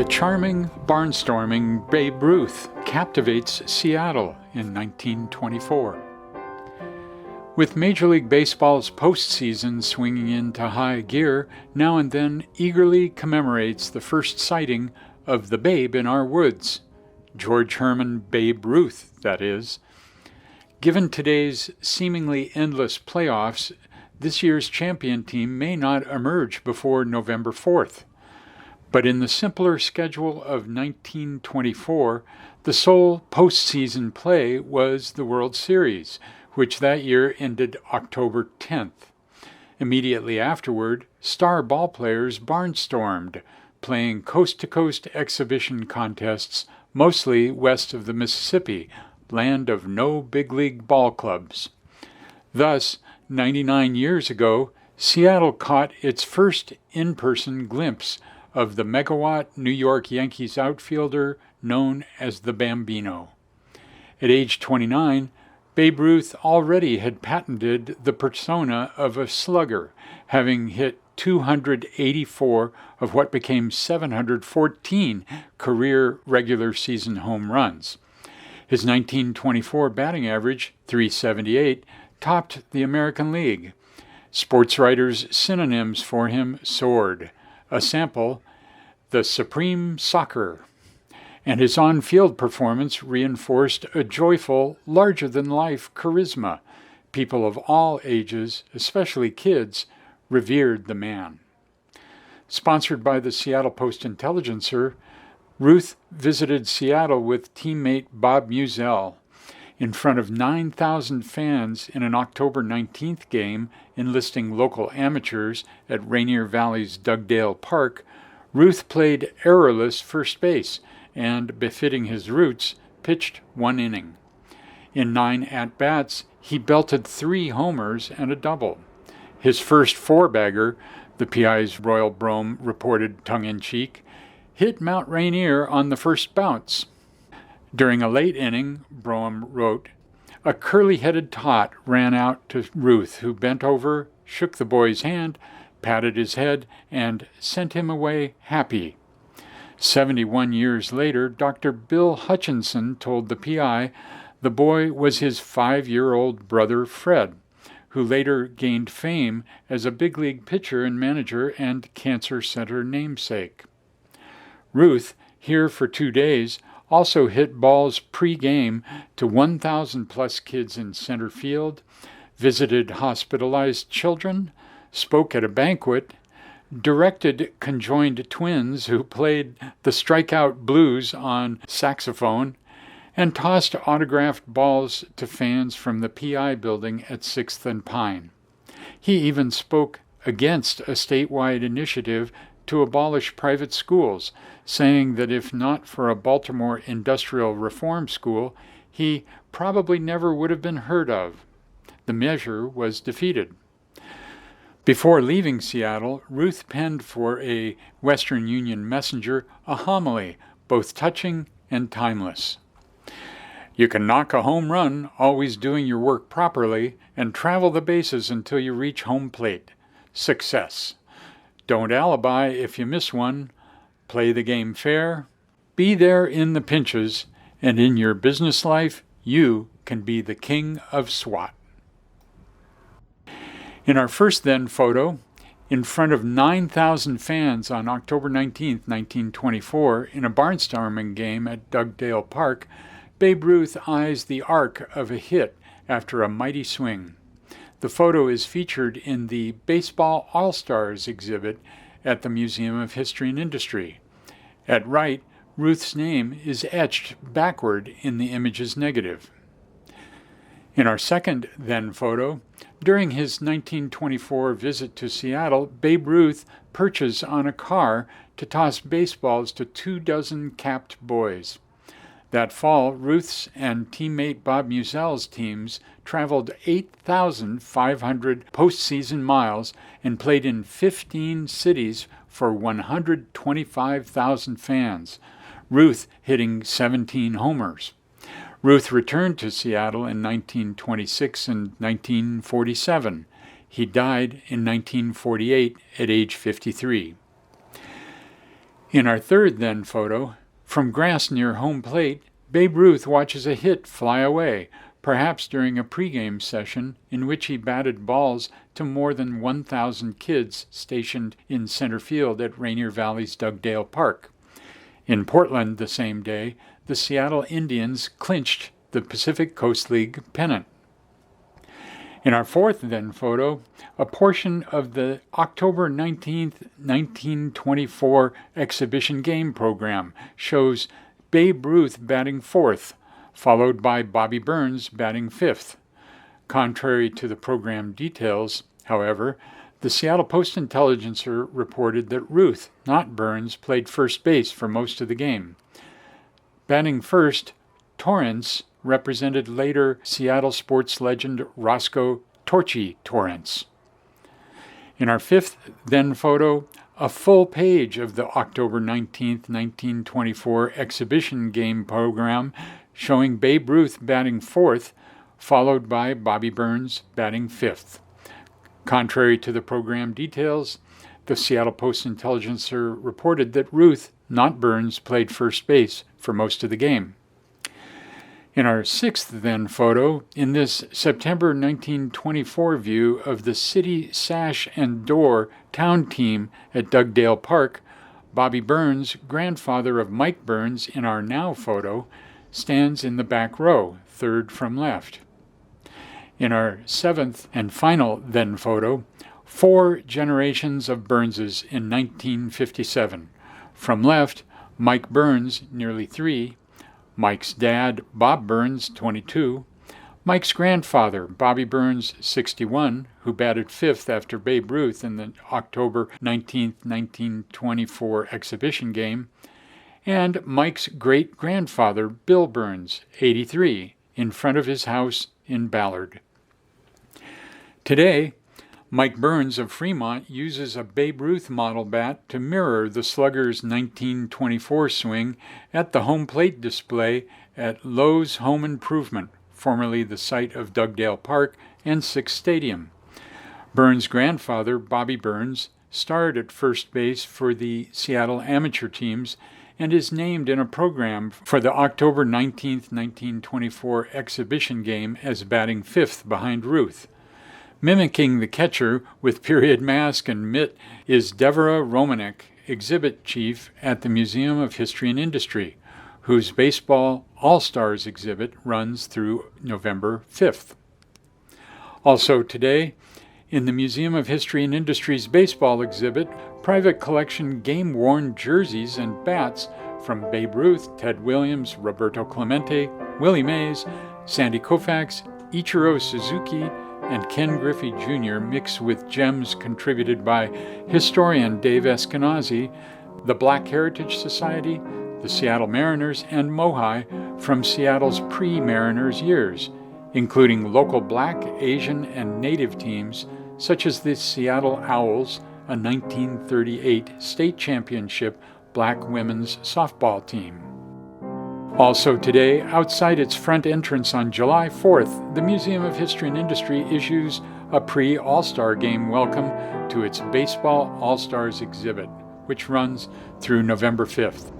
The charming, barnstorming Babe Ruth captivates Seattle in 1924. With Major League Baseball's postseason swinging into high gear, Now and Then eagerly commemorates the first sighting of the Babe in our woods. George Herman Babe Ruth, that is. Given today's seemingly endless playoffs, this year's champion team may not emerge before November 4th. But in the simpler schedule of 1924, the sole postseason play was the World Series, which that year ended October 10th. Immediately afterward, star ballplayers barnstormed, playing coast-to-coast exhibition contests, mostly west of the Mississippi, land of no big league ball clubs. Thus, 99 years ago, Seattle caught its first in-person glimpse of the megawatt New York Yankees outfielder known as the Bambino. At age 29, Babe Ruth already had patented the persona of a slugger, having hit 284 of what became 714 career regular season home runs. His 1924 batting average, .378, topped the American League. Sports writers' synonyms for him soared. A sample, the Supreme Soccer, and his on-field performance reinforced a joyful, larger-than-life charisma. People of all ages, especially kids, revered the man. Sponsored by the Seattle Post-Intelligencer, Ruth visited Seattle with teammate Bob Musell. In front of 9,000 fans in an October 19th game enlisting local amateurs at Rainier Valley's Dugdale Park, Ruth played errorless first base and, befitting his roots, pitched one inning. In 9 at-bats, he belted 3 homers and a double. His first four-bagger, the PI's Royal Brome reported tongue-in-cheek, hit Mount Rainier on the first bounce. During a late inning, Brome wrote, a curly-headed tot ran out to Ruth, who bent over, shook the boy's hand, patted his head, and sent him away happy. 71 years later, Dr. Bill Hutchinson told the PI the boy was his 5-year-old brother Fred, who later gained fame as a big league pitcher and manager and cancer center namesake. Ruth, here for 2 days, also hit balls pre-game to 1,000-plus kids in center field, visited hospitalized children, spoke at a banquet, directed conjoined twins who played the Strikeout Blues on saxophone, and tossed autographed balls to fans from the PI building at 6th and Pine. He even spoke against a statewide initiative to abolish private schools, saying that if not for a Baltimore industrial reform school, he probably never would have been heard of. The measure was defeated. Before leaving Seattle, Ruth penned for a Western Union Messenger a homily, both touching and timeless. You can knock a home run, always doing your work properly, and travel the bases until you reach home plate. Success. Don't alibi if you miss one. Play the game fair. Be there in the pinches, and in your business life, you can be the king of SWAT. In our first then photo, in front of 9,000 fans on October 19, 1924, in a barnstorming game at Dugdale Park, Babe Ruth eyes the arc of a hit after a mighty swing. The photo is featured in the Baseball All-Stars exhibit at the Museum of History and Industry. At right, Ruth's name is etched backward in the image's negative. In our second then photo, during his 1924 visit to Seattle, Babe Ruth perches on a car to toss baseballs to 24 capped boys. That fall, Ruth's and teammate Bob Musell's teams traveled 8,500 postseason miles and played in 15 cities for 125,000 fans, Ruth hitting 17 homers. Ruth returned to Seattle in 1926 and 1947. He died in 1948 at age 53. In our third then photo, from grass near home plate, Babe Ruth watches a hit fly away, perhaps during a pregame session in which he batted balls to more than 1,000 kids stationed in center field at Rainier Valley's Dugdale Park. In Portland the same day, the Seattle Indians clinched the Pacific Coast League pennant. In our fourth then photo, a portion of the October 19, 1924 exhibition game program shows Babe Ruth batting fourth, followed by Bobby Burns batting fifth. Contrary to the program details, however, the Seattle Post-Intelligencer reported that Ruth, not Burns, played first base for most of the game. Batting first, Torrance represented later Seattle sports legend Roscoe "Torchy" Torrance. In our fifth then photo, a full page of the October 19, 1924 exhibition game program showing Babe Ruth batting fourth, followed by Bobby Burns batting fifth. Contrary to the program details, the Seattle Post-Intelligencer reported that Ruth, not Burns, played first base for most of the game. In our sixth then photo, in this September 1924 view of the City Sash and Door town team at Dugdale Park, Bobby Burns, grandfather of Mike Burns in our now photo, stands in the back row, third from left. In our seventh and final then photo, 4 generations of Burnses in 1957. From left, Mike Burns, nearly 3, Mike's dad, Bob Burns, 22, Mike's grandfather, Bobby Burns, 61, who batted fifth after Babe Ruth in the October 19, 1924 exhibition game, and Mike's great-grandfather, Bill Burns, 83, in front of his house in Ballard. Today, Mike Burns of Fremont uses a Babe Ruth model bat to mirror the Slugger's 1924 swing at the home plate display at Lowe's Home Improvement, formerly the site of Dugdale Park and Six Stadium. Burns' grandfather, Bobby Burns, starred at first base for the Seattle amateur teams and is named in a program for the October 19, 1924 exhibition game as batting fifth behind Ruth. Mimicking the catcher with period mask and mitt is Deborah Romanek, exhibit chief at the Museum of History and Industry, whose Baseball All-Stars exhibit runs through November 5th. Also today, in the Museum of History and Industry's baseball exhibit, private collection game-worn jerseys and bats from Babe Ruth, Ted Williams, Roberto Clemente, Willie Mays, Sandy Koufax, Ichiro Suzuki, and Ken Griffey Jr. mix with gems contributed by historian Dave Eskenazi, the Black Heritage Society, the Seattle Mariners, and Mohi from Seattle's pre-Mariners years, including local Black, Asian, and Native teams such as the Seattle Owls, a 1938 state championship Black women's softball team. Also today, outside its front entrance on July 4th, the Museum of History and Industry issues a pre-All-Star Game welcome to its Baseball All-Stars exhibit, which runs through November 5th.